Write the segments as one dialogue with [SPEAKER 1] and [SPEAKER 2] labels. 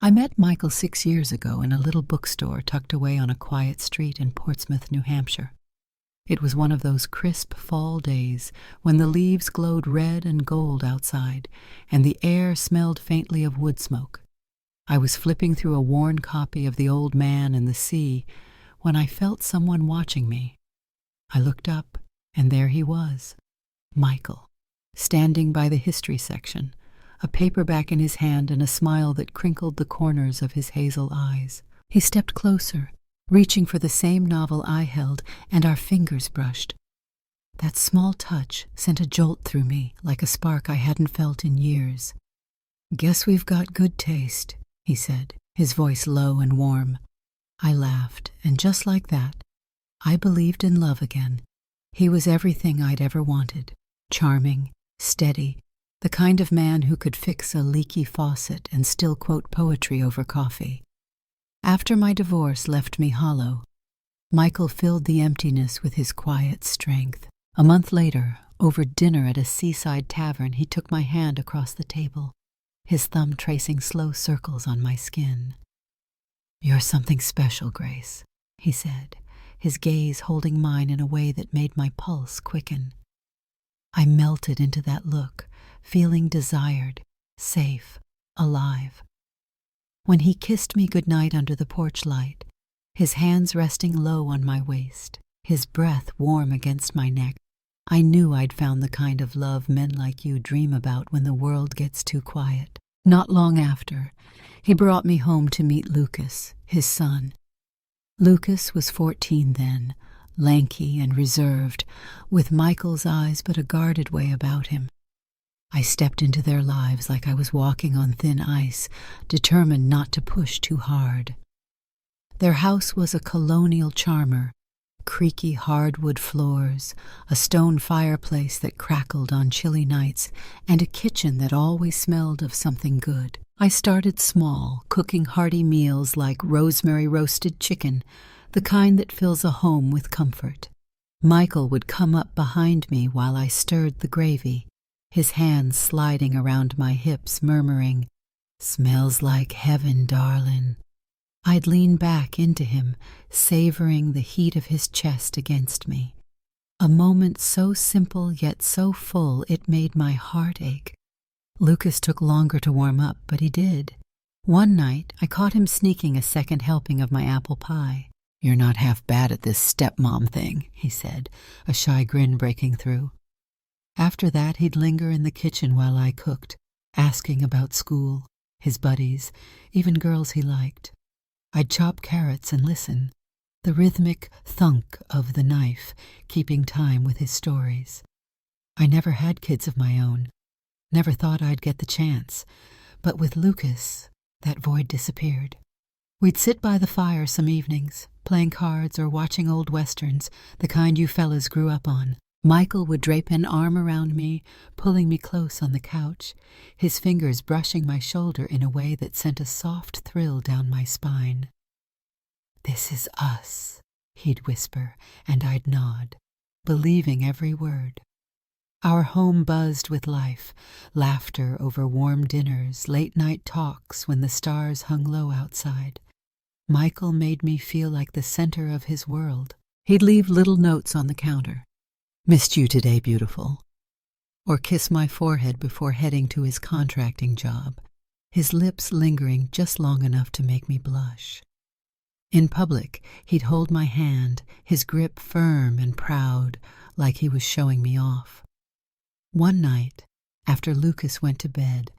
[SPEAKER 1] I met Michael 6 years ago in a little bookstore tucked away on a quiet street in Portsmouth, New Hampshire. It was one of those crisp fall days when the leaves glowed red and gold outside, and the air smelled faintly of wood smoke. I was flipping through a worn copy of The Old Man and the Sea when I felt someone watching me. I looked up, and there he was, Michael, standing by the history section, a paperback in his hand and a smile that crinkled the corners of his hazel eyes. He stepped closer, reaching for the same novel I held, and our fingers brushed. That small touch sent a jolt through me, like a spark I hadn't felt in years. "Guess we've got good taste," he said, his voice low and warm. I laughed, and just like that, I believed in love again. He was everything I'd ever wanted. Charming, steady, the kind of man who could fix a leaky faucet and still quote poetry over coffee. After my divorce left me hollow, Michael filled the emptiness with his quiet strength. A month later, over dinner at a seaside tavern, he took my hand across the table, his thumb tracing slow circles on my skin. "You're something special, Grace," he said, his gaze holding mine in a way that made my pulse quicken. I melted into that look, feeling desired, safe, alive. When he kissed me goodnight under the porch light, his hands resting low on my waist, his breath warm against my neck, I knew I'd found the kind of love men like you dream about when the world gets too quiet. Not long after, he brought me home to meet Lucas, his son. Lucas was 14 then, lanky and reserved, with Michael's eyes but a guarded way about him. I stepped into their lives like I was walking on thin ice, determined not to push too hard. Their house was a colonial charmer, creaky hardwood floors, a stone fireplace that crackled on chilly nights, and a kitchen that always smelled of something good. I started small, cooking hearty meals like rosemary roasted chicken, the kind that fills a home with comfort. Michael would come up behind me while I stirred the gravy, his hands sliding around my hips, murmuring, "Smells like heaven, darlin'." I'd lean back into him, savoring the heat of his chest against me. A moment so simple yet so full it made my heart ache. Lucas took longer to warm up, but he did. One night, I caught him sneaking a second helping of my apple pie. "You're not half bad at this stepmom thing," he said, a shy grin breaking through. After that, he'd linger in the kitchen while I cooked, asking about school, his buddies, even girls he liked. I'd chop carrots and listen, the rhythmic thunk of the knife keeping time with his stories. I never had kids of my own, never thought I'd get the chance, but with Lucas, that void disappeared. We'd sit by the fire some evenings, playing cards or watching old westerns, the kind you fellas grew up on. Michael would drape an arm around me, pulling me close on the couch, his fingers brushing my shoulder in a way that sent a soft thrill down my spine. "This is us," he'd whisper, and I'd nod, believing every word. Our home buzzed with life, laughter over warm dinners, late-night talks when the stars hung low outside. Michael made me feel like the center of his world. He'd leave little notes on the counter. "Missed you today, beautiful," or kiss my forehead before heading to his contracting job, his lips lingering just long enough to make me blush. In public, he'd hold my hand, his grip firm and proud, like he was showing me off. One night, after Lucas went to bed,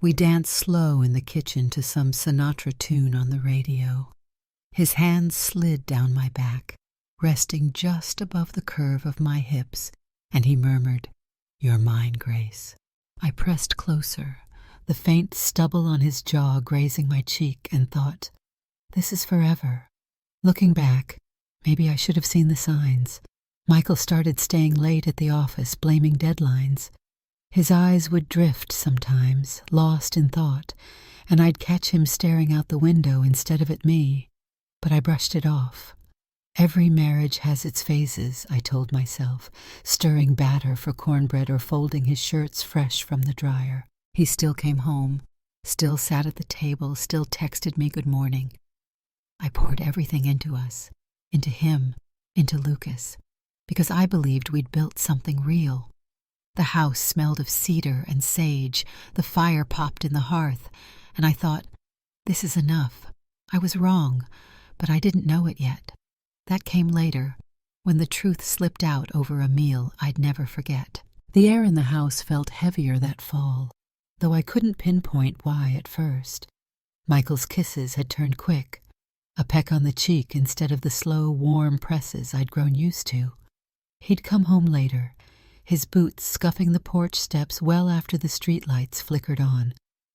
[SPEAKER 1] we danced slow in the kitchen to some Sinatra tune on the radio. His hands slid down my back, resting just above the curve of my hips, and he murmured, "You're mine, Grace." I pressed closer, the faint stubble on his jaw grazing my cheek, and thought, this is forever. Looking back, maybe I should have seen the signs. Michael started staying late at the office, blaming deadlines. His eyes would drift sometimes, lost in thought, and I'd catch him staring out the window instead of at me, but I brushed it off. Every marriage has its phases, I told myself, stirring batter for cornbread or folding his shirts fresh from the dryer. He still came home, still sat at the table, still texted me good morning. I poured everything into us, into him, into Lucas, because I believed we'd built something real. The house smelled of cedar and sage, the fire popped in the hearth, and I thought, this is enough. I was wrong, but I didn't know it yet. That came later, when the truth slipped out over a meal I'd never forget. The air in the house felt heavier that fall, though I couldn't pinpoint why at first. Michael's kisses had turned quick, a peck on the cheek instead of the slow, warm presses I'd grown used to. He'd come home later, his boots scuffing the porch steps well after the streetlights flickered on,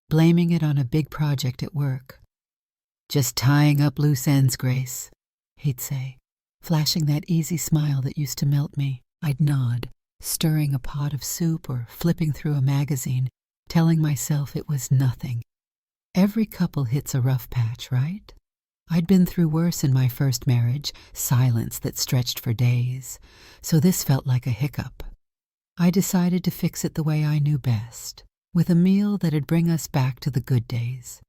[SPEAKER 1] blaming it on a big project at work. "Just tying up loose ends, Grace," he'd say, flashing that easy smile that used to melt me. I'd nod, stirring a pot of soup or flipping through a magazine, telling myself it was nothing. Every couple hits a rough patch, right? I'd been through worse in my first marriage, silence that stretched for days, so this felt like a hiccup. I decided to fix it the way I knew best, with a meal that'd bring us back to the good days.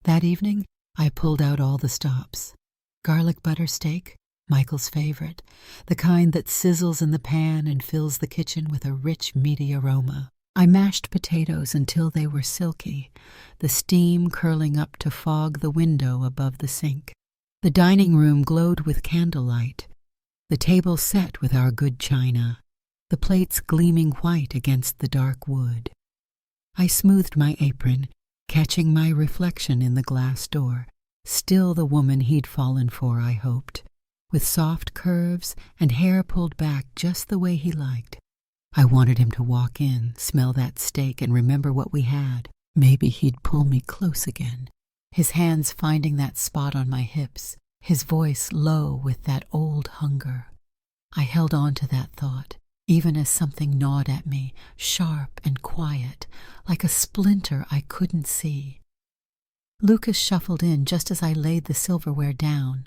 [SPEAKER 1] That evening, I pulled out all the stops. Garlic butter steak, Michael's favorite, the kind that sizzles in the pan and fills the kitchen with a rich, meaty aroma. I mashed potatoes until they were silky, the steam curling up to fog the window above the sink. The dining room glowed with candlelight, the table set with our good china, the plates gleaming white against the dark wood. I smoothed my apron, catching my reflection in the glass door, still the woman he'd fallen for, I hoped, with soft curves and hair pulled back just the way he liked. I wanted him to walk in, smell that steak, and remember what we had. Maybe he'd pull me close again, his hands finding that spot on my hips, his voice low with that old hunger. I held on to that thought, even as something gnawed at me, sharp and quiet, like a splinter I couldn't see. Lucas shuffled in just as I laid the silverware down.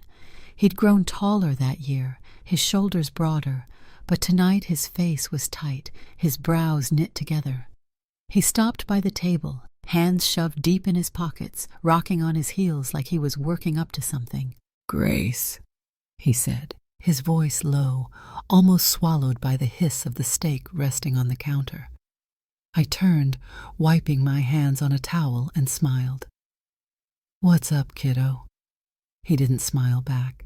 [SPEAKER 1] He'd grown taller that year, his shoulders broader, but tonight his face was tight, his brows knit together. He stopped by the table, hands shoved deep in his pockets, rocking on his heels like he was working up to something. "Grace," he said, his voice low, almost swallowed by the hiss of the steak resting on the counter. I turned, wiping my hands on a towel, and smiled. "What's up, kiddo?" He didn't smile back.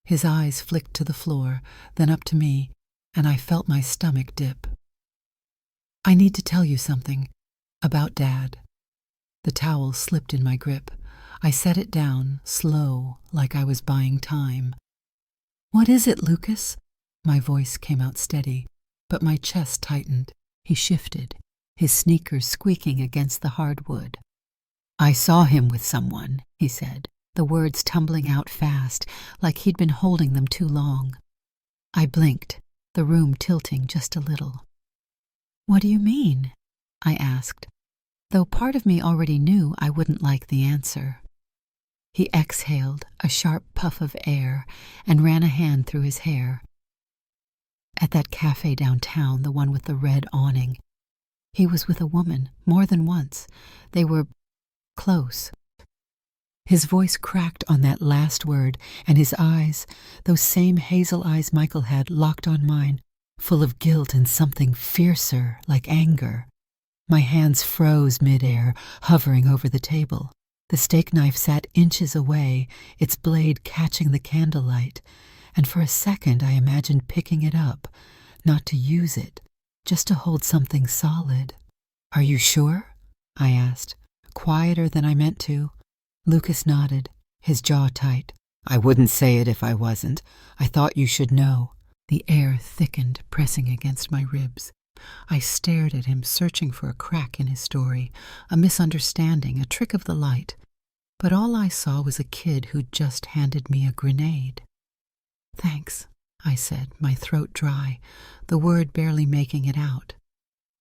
[SPEAKER 1] His eyes flicked to the floor, then up to me, and I felt my stomach dip. "I need to tell you something. About Dad." The towel slipped in my grip. I set it down, slow, like I was buying time. "What is it, Lucas?" My voice came out steady, but my chest tightened. He shifted, his sneakers squeaking against the hardwood. "I saw him with someone," he said, the words tumbling out fast, like he'd been holding them too long. I blinked, the room tilting just a little. "What do you mean?" I asked, though part of me already knew I wouldn't like the answer. He exhaled, a sharp puff of air, and ran a hand through his hair. "At that cafe downtown, the one with the red awning, he was with a woman, more than once. They were close." His voice cracked on that last word, and his eyes, those same hazel eyes Michael had, locked on mine, full of guilt and something fiercer, like anger. My hands froze midair, hovering over the table. The steak knife sat inches away, its blade catching the candlelight, and for a second I imagined picking it up, not to use it, just to hold something solid. "Are you sure?" I asked, quieter than I meant to. Lucas nodded, his jaw tight. "I wouldn't say it if I wasn't. I thought you should know." The air thickened, pressing against my ribs. I stared at him, searching for a crack in his story, a misunderstanding, a trick of the light. But all I saw was a kid who'd just handed me a grenade. "Thanks," I said, my throat dry, the word barely making it out.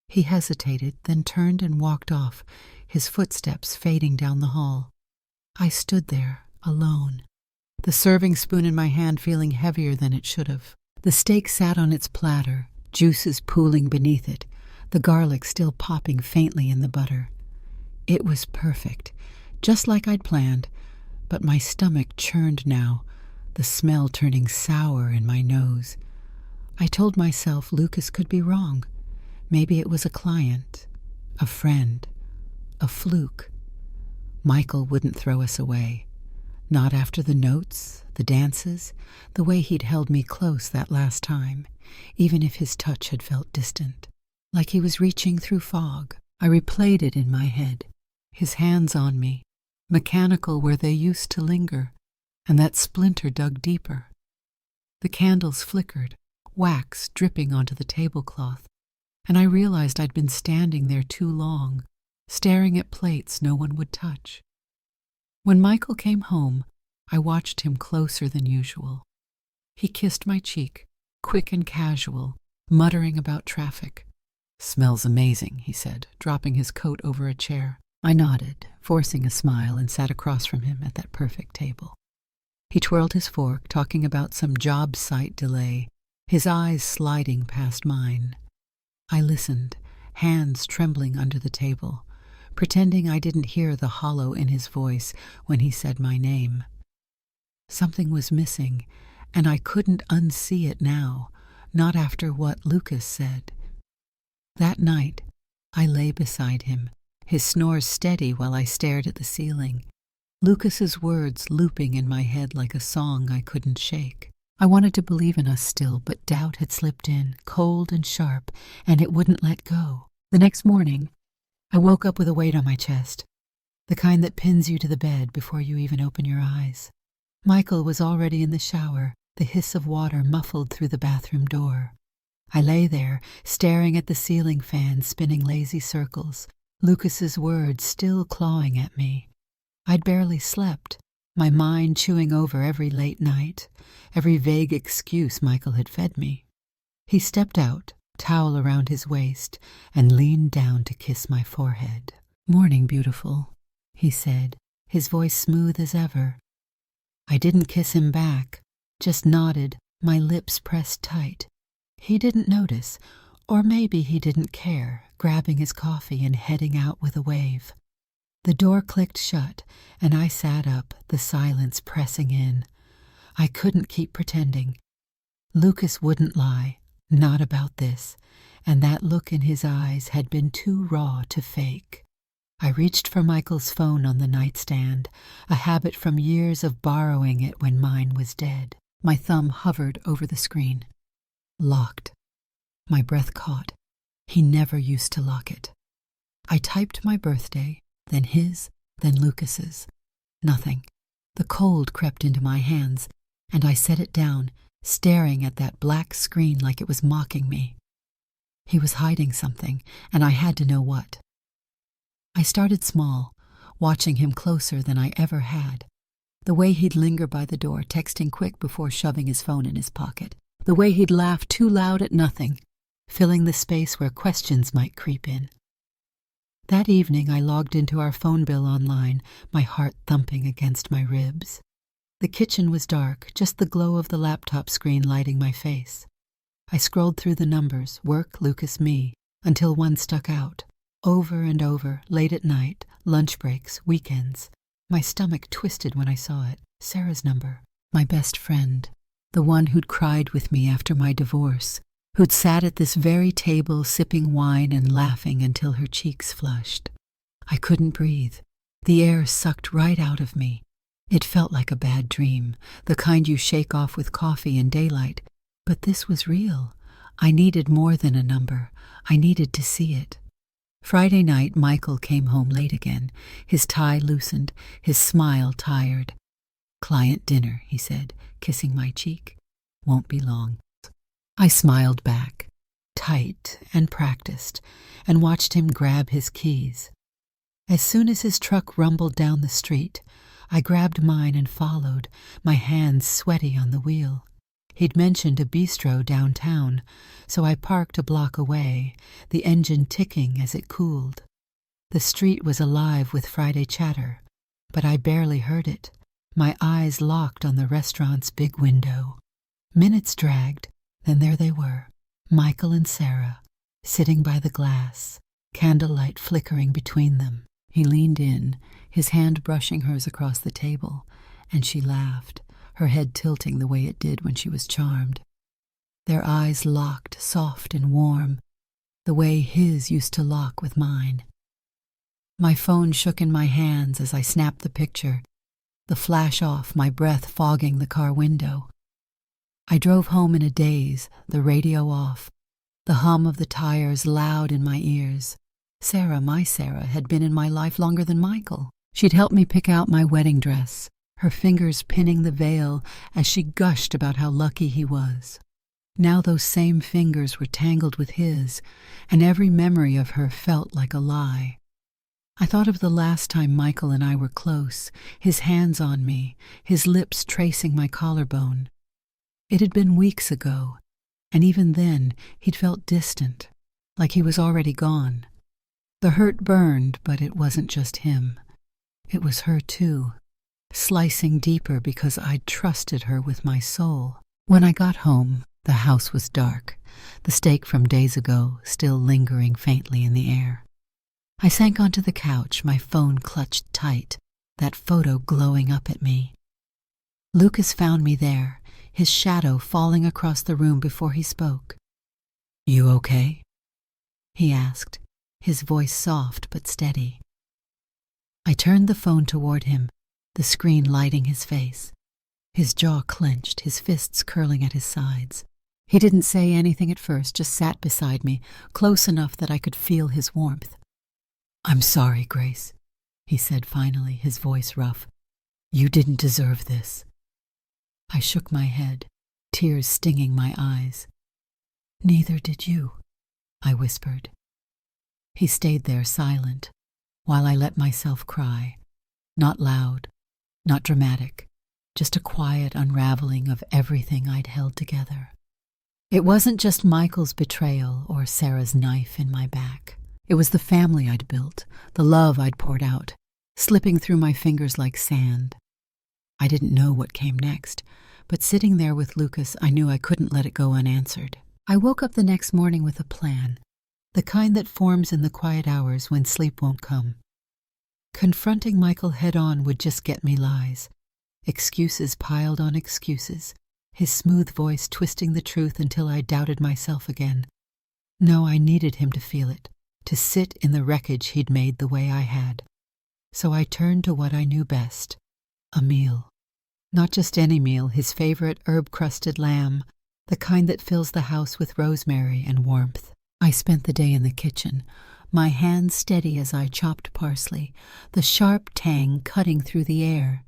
[SPEAKER 1] He hesitated, then turned and walked off, his footsteps fading down the hall. I stood there, alone, the serving spoon in my hand feeling heavier than it should have. The steak sat on its platter, juices pooling beneath it, the garlic still popping faintly in the butter. It was perfect, just like I'd planned, but my stomach churned now, the smell turning sour in my nose. I told myself Lucas could be wrong. Maybe it was a client, a friend, a fluke. Michael wouldn't throw us away. Not after the notes, the dances, the way he'd held me close that last time, even if his touch had felt distant. Like he was reaching through fog. I replayed it in my head. His hands on me, mechanical where they used to linger, and that splinter dug deeper. The candles flickered, wax dripping onto the tablecloth, and I realized I'd been standing there too long, staring at plates no one would touch. When Michael came home, I watched him closer than usual. He kissed my cheek, quick and casual, muttering about traffic. "Smells amazing," he said, dropping his coat over a chair. I nodded, forcing a smile, and sat across from him at that perfect table. He twirled his fork, talking about some job site delay, his eyes sliding past mine. I listened, hands trembling under the table, pretending I didn't hear the hollow in his voice when he said my name. Something was missing, and I couldn't unsee it now, not after what Lucas said. That night, I lay beside him, his snores steady while I stared at the ceiling, Lucas's words looping in my head like a song I couldn't shake. I wanted to believe in us still, but doubt had slipped in, cold and sharp, and it wouldn't let go. The next morning, I woke up with a weight on my chest, the kind that pins you to the bed before you even open your eyes. Michael was already in the shower, the hiss of water muffled through the bathroom door. I lay there, staring at the ceiling fan spinning lazy circles, Lucas's words still clawing at me. I'd barely slept, my mind chewing over every late night, every vague excuse Michael had fed me. He stepped out, towel around his waist, and leaned down to kiss my forehead. "Morning, beautiful," he said, his voice smooth as ever. I didn't kiss him back, just nodded, my lips pressed tight. He didn't notice, or maybe he didn't care, grabbing his coffee and heading out with a wave. The door clicked shut, and I sat up, the silence pressing in. I couldn't keep pretending. Lucas wouldn't lie, not about this, and that look in his eyes had been too raw to fake. I reached for Michael's phone on the nightstand, a habit from years of borrowing it when mine was dead. My thumb hovered over the screen. Locked. My breath caught. He never used to lock it. I typed my birthday, then his, then Lucas's. Nothing. The cold crept into my hands, and I set it down, staring at that black screen like it was mocking me. He was hiding something, and I had to know what. I started small, watching him closer than I ever had. The way he'd linger by the door, texting quick before shoving his phone in his pocket. The way he'd laugh too loud at nothing, filling the space where questions might creep in. That evening I logged into our phone bill online, my heart thumping against my ribs. The kitchen was dark, just the glow of the laptop screen lighting my face. I scrolled through the numbers, work, Lucas, me, until one stuck out. Over and over, late at night, lunch breaks, weekends. My stomach twisted when I saw it. Sarah's number. My best friend. The one who'd cried with me after my divorce, who'd sat at this very table sipping wine and laughing until her cheeks flushed. I couldn't breathe. The air sucked right out of me. It felt like a bad dream, the kind you shake off with coffee in daylight. But this was real. I needed more than a number. I needed to see it. Friday night, Michael came home late again, his tie loosened, his smile tired. "Client dinner," he said, kissing my cheek. "Won't be long." I smiled back, tight and practiced, and watched him grab his keys. As soon as his truck rumbled down the street, I grabbed mine and followed, my hands sweaty on the wheel. He'd mentioned a bistro downtown, so I parked a block away, the engine ticking as it cooled. The street was alive with Friday chatter, but I barely heard it, my eyes locked on the restaurant's big window. Minutes dragged, then there they were, Michael and Sarah, sitting by the glass, candlelight flickering between them. He leaned in, his hand brushing hers across the table, and she laughed, her head tilting the way it did when she was charmed. Their eyes locked, soft and warm, the way his used to lock with mine. My phone shook in my hands as I snapped the picture, the flash off, my breath fogging the car window. I drove home in a daze, the radio off, the hum of the tires loud in my ears. Sarah, my Sarah, had been in my life longer than Michael. She'd helped me pick out my wedding dress, her fingers pinning the veil as she gushed about how lucky he was. Now those same fingers were tangled with his, and every memory of her felt like a lie. I thought of the last time Michael and I were close, his hands on me, his lips tracing my collarbone. It had been weeks ago, and even then he'd felt distant, like he was already gone. The hurt burned, but it wasn't just him. It was her too, slicing deeper because I'd trusted her with my soul. When I got home, the house was dark, the steak from days ago still lingering faintly in the air. I sank onto the couch, my phone clutched tight, that photo glowing up at me. Lucas found me there, his shadow falling across the room before he spoke. "You okay?" he asked, his voice soft but steady. I turned the phone toward him, the screen lighting his face. His jaw clenched, his fists curling at his sides. He didn't say anything at first, just sat beside me, close enough that I could feel his warmth. "I'm sorry, Grace," he said finally, his voice rough. "You didn't deserve this." I shook my head, tears stinging my eyes. "Neither did you," I whispered. He stayed there silent, while I let myself cry. Not loud, not dramatic, just a quiet unraveling of everything I'd held together. It wasn't just Michael's betrayal or Sarah's knife in my back. It was the family I'd built, the love I'd poured out, slipping through my fingers like sand. I didn't know what came next, but sitting there with Lucas, I knew I couldn't let it go unanswered. I woke up the next morning with a plan, the kind that forms in the quiet hours when sleep won't come. Confronting Michael head-on would just get me lies. Excuses piled on excuses, his smooth voice twisting the truth until I doubted myself again. No, I needed him to feel it, to sit in the wreckage he'd made the way I had. So I turned to what I knew best, a meal. Not just any meal, his favorite herb-crusted lamb, the kind that fills the house with rosemary and warmth. I spent the day in the kitchen, my hands steady as I chopped parsley, the sharp tang cutting through the air.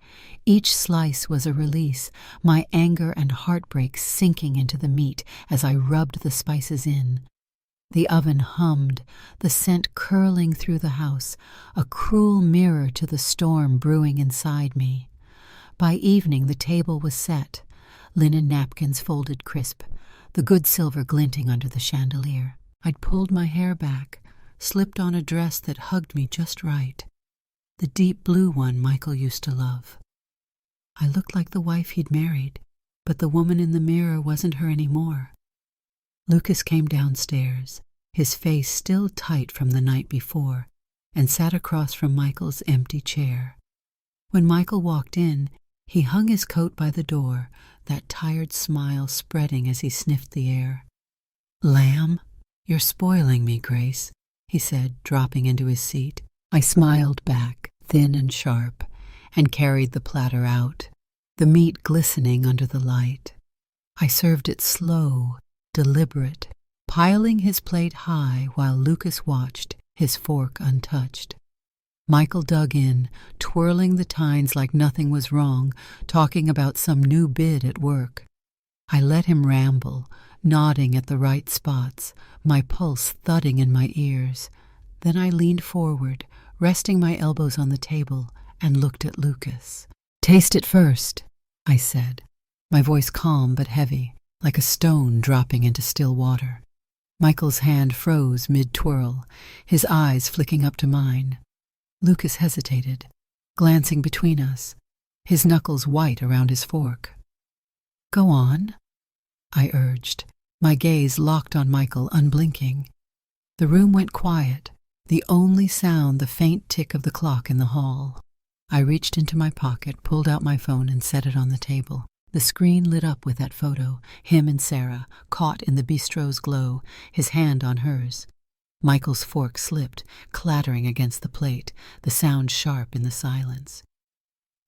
[SPEAKER 1] Each slice was a release, my anger and heartbreak sinking into the meat as I rubbed the spices in. The oven hummed, the scent curling through the house, a cruel mirror to the storm brewing inside me. By evening the table was set, linen napkins folded crisp, the good silver glinting under the chandelier. I'd pulled my hair back, slipped on a dress that hugged me just right, the deep blue one Michael used to love. I looked like the wife he'd married, but the woman in the mirror wasn't her anymore. Lucas came downstairs, his face still tight from the night before, and sat across from Michael's empty chair. When Michael walked in, he hung his coat by the door, that tired smile spreading as he sniffed the air. "Lamb, you're spoiling me, Grace," he said, dropping into his seat. I smiled back, thin and sharp, and carried the platter out, the meat glistening under the light. I served it slow, deliberate, piling his plate high while Lucas watched, his fork untouched. Michael dug in, twirling the tines like nothing was wrong, talking about some new bid at work. I let him ramble, nodding at the right spots, my pulse thudding in my ears. Then I leaned forward, resting my elbows on the table, and looked at Lucas. "Taste it first," I said, my voice calm but heavy, like a stone dropping into still water. Michael's hand froze mid-twirl, his eyes flicking up to mine. Lucas hesitated, glancing between us, his knuckles white around his fork. "Go on," I urged, my gaze locked on Michael, unblinking. The room went quiet, The only sound the faint tick of the clock in the hall. I reached into my pocket, pulled out my phone, and set it on the table. The screen lit up with that photo, him and Sarah, caught in the bistro's glow, his hand on hers. Michael's fork slipped, clattering against the plate, the sound sharp in the silence.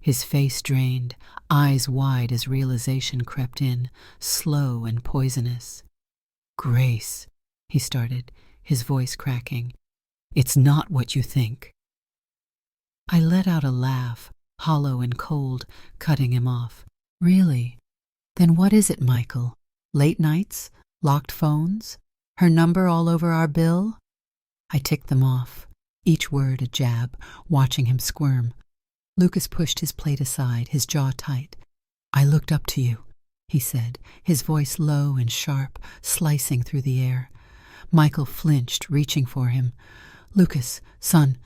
[SPEAKER 1] His face drained, eyes wide as realization crept in, slow and poisonous. "Grace," he started, his voice cracking. "It's not what you think." I let out a laugh, hollow and cold, cutting him off. "Really? Then what is it, Michael? Late nights? Locked phones? Her number all over our bill?" I ticked them off, each word a jab, watching him squirm. Lucas pushed his plate aside, his jaw tight. "I looked up to you," he said, his voice low and sharp, slicing through the air. Michael flinched, reaching for him. "Lucas, son."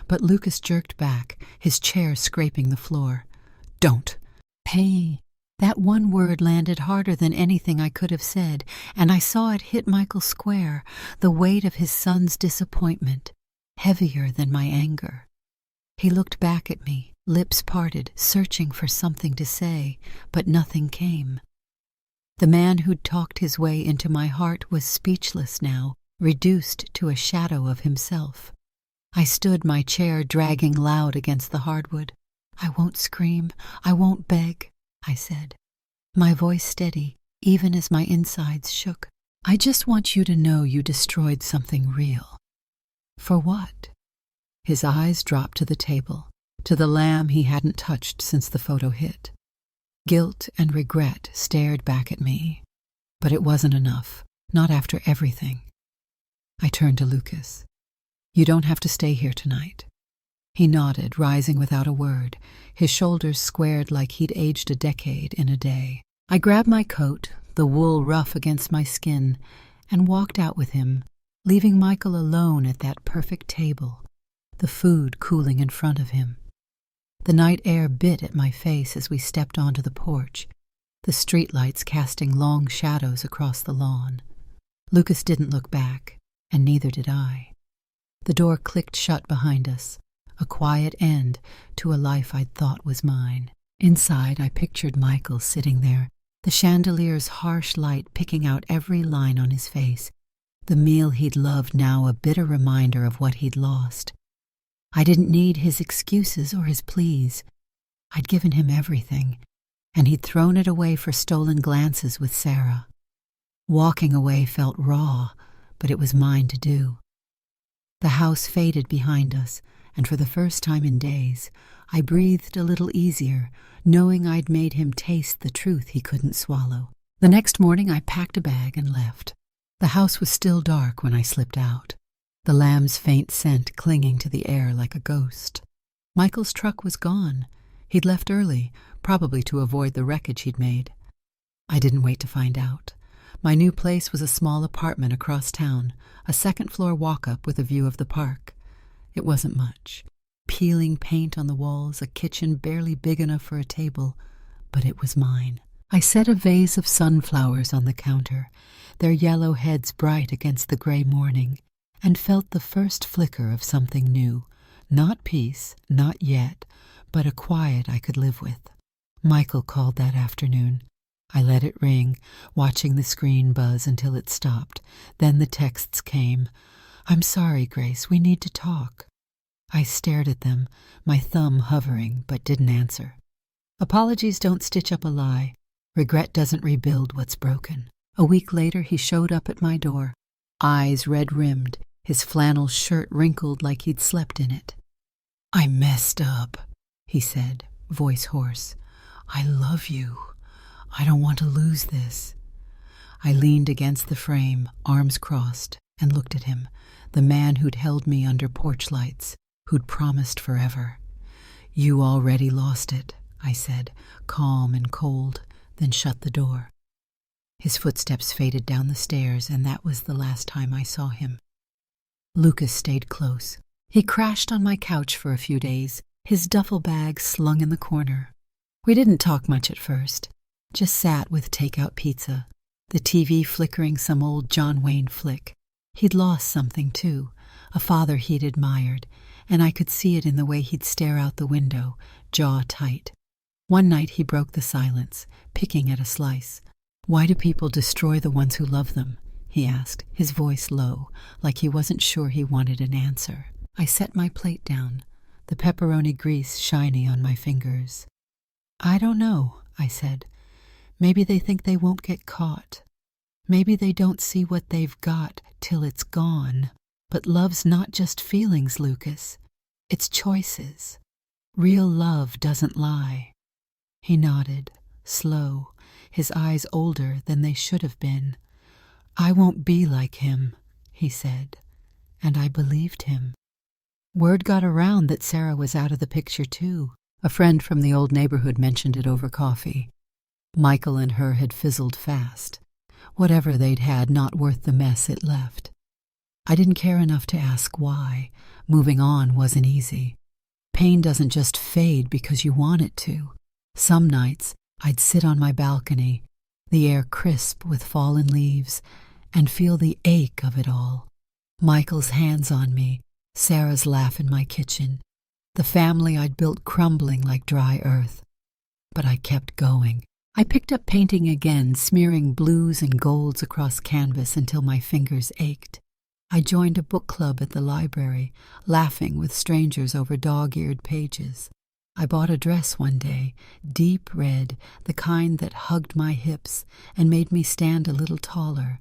[SPEAKER 1] But Lucas jerked back, his chair scraping the floor. "Don't." "Hey." That one word landed harder than anything I could have said, and I saw it hit Michael square, the weight of his son's disappointment, heavier than my anger. He looked back at me, lips parted, searching for something to say, but nothing came. The man who'd talked his way into my heart was speechless now, reduced to a shadow of himself. I stood my chair dragging loud against the hardwood. "I won't scream, I won't beg," I said, my voice steady, even as my insides shook. "I just want you to know you destroyed something real." "For what?" His eyes dropped to the table, to the lamb he hadn't touched since the photo hit. Guilt and regret stared back at me, but it wasn't enough, not after everything. I turned to Lucas. "You don't have to stay here tonight." He nodded, rising without a word, his shoulders squared like he'd aged a decade in a day. I grabbed my coat, the wool rough against my skin, and walked out with him, leaving Michael alone at that perfect table, the food cooling in front of him. The night air bit at my face as we stepped onto the porch, the streetlights casting long shadows across the lawn. Lucas didn't look back, and neither did I. The door clicked shut behind us, a quiet end to a life I'd thought was mine. Inside, I pictured Michael sitting there, the chandelier's harsh light picking out every line on his face, the meal he'd loved now a bitter reminder of what he'd lost. I didn't need his excuses or his pleas. I'd given him everything, and he'd thrown it away for stolen glances with Sarah. Walking away felt raw, but it was mine to do. The house faded behind us, and for the first time in days, I breathed a little easier, knowing I'd made him taste the truth he couldn't swallow. The next morning I packed a bag and left. The house was still dark when I slipped out, the lamb's faint scent clinging to the air like a ghost. Michael's truck was gone. He'd left early, probably to avoid the wreckage he'd made. I didn't wait to find out. My new place was a small apartment across town, a second-floor walk-up with a view of the park. It wasn't much. Peeling paint on the walls, a kitchen barely big enough for a table, but it was mine. I set a vase of sunflowers on the counter, their yellow heads bright against the gray morning, and felt the first flicker of something new. Not peace, not yet, but a quiet I could live with. Michael called that afternoon. I let it ring, watching the screen buzz until it stopped. Then the texts came. "I'm sorry, Grace, we need to talk." I stared at them, my thumb hovering, but didn't answer. Apologies don't stitch up a lie. Regret doesn't rebuild what's broken. A week later, he showed up at my door, eyes red-rimmed, his flannel shirt wrinkled like he'd slept in it. "I messed up," he said, voice hoarse. "I love you. I don't want to lose this." I leaned against the frame, arms crossed, and looked at him, the man who'd held me under porch lights, who'd promised forever. "You already lost it," I said, calm and cold, then shut the door. His footsteps faded down the stairs, and that was the last time I saw him. Lucas stayed close. He crashed on my couch for a few days, his duffel bag slung in the corner. We didn't talk much at first, just sat with takeout pizza, the TV flickering some old John Wayne flick. He'd lost something, too, a father he'd admired, and I could see it in the way he'd stare out the window, jaw tight. One night he broke the silence, picking at a slice. "Why do people destroy the ones who love them?" he asked, his voice low, like he wasn't sure he wanted an answer. I set my plate down, the pepperoni grease shiny on my fingers. "I don't know," I said. "Maybe they think they won't get caught. Maybe they don't see what they've got till it's gone. But love's not just feelings, Lucas. It's choices. Real love doesn't lie." He nodded, slow, his eyes older than they should have been. "I won't be like him," he said, and I believed him. Word got around that Sarah was out of the picture too. A friend from the old neighborhood mentioned it over coffee. Michael and her had fizzled fast. Whatever they'd had, not worth the mess it left. I didn't care enough to ask why. Moving on wasn't easy. Pain doesn't just fade because you want it to. Some nights, I'd sit on my balcony, the air crisp with fallen leaves, and feel the ache of it all. Michael's hands on me, Sarah's laugh in my kitchen, the family I'd built crumbling like dry earth. But I kept going. I picked up painting again, smearing blues and golds across canvas until my fingers ached. I joined a book club at the library, laughing with strangers over dog-eared pages. I bought a dress one day, deep red, the kind that hugged my hips and made me stand a little taller.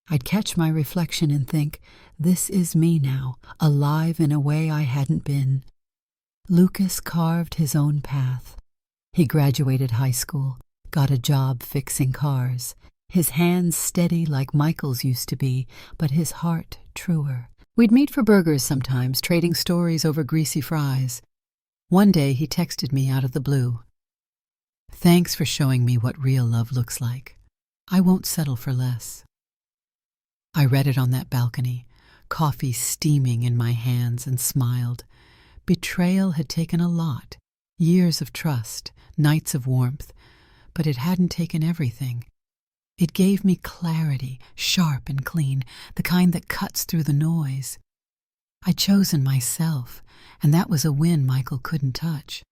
[SPEAKER 1] I'd catch my reflection and think, this is me now, alive in a way I hadn't been. Lucas carved his own path. He graduated high school, got a job fixing cars, his hands steady like Michael's used to be, but his heart truer. We'd meet for burgers sometimes, trading stories over greasy fries. One day he texted me out of the blue. "Thanks for showing me what real love looks like. I won't settle for less." I read it on that balcony, coffee steaming in my hands, and smiled. Betrayal had taken a lot, years of trust, nights of warmth, but it hadn't taken everything. It gave me clarity, sharp and clean, the kind that cuts through the noise. I'd chosen myself, and that was a win Michael couldn't touch.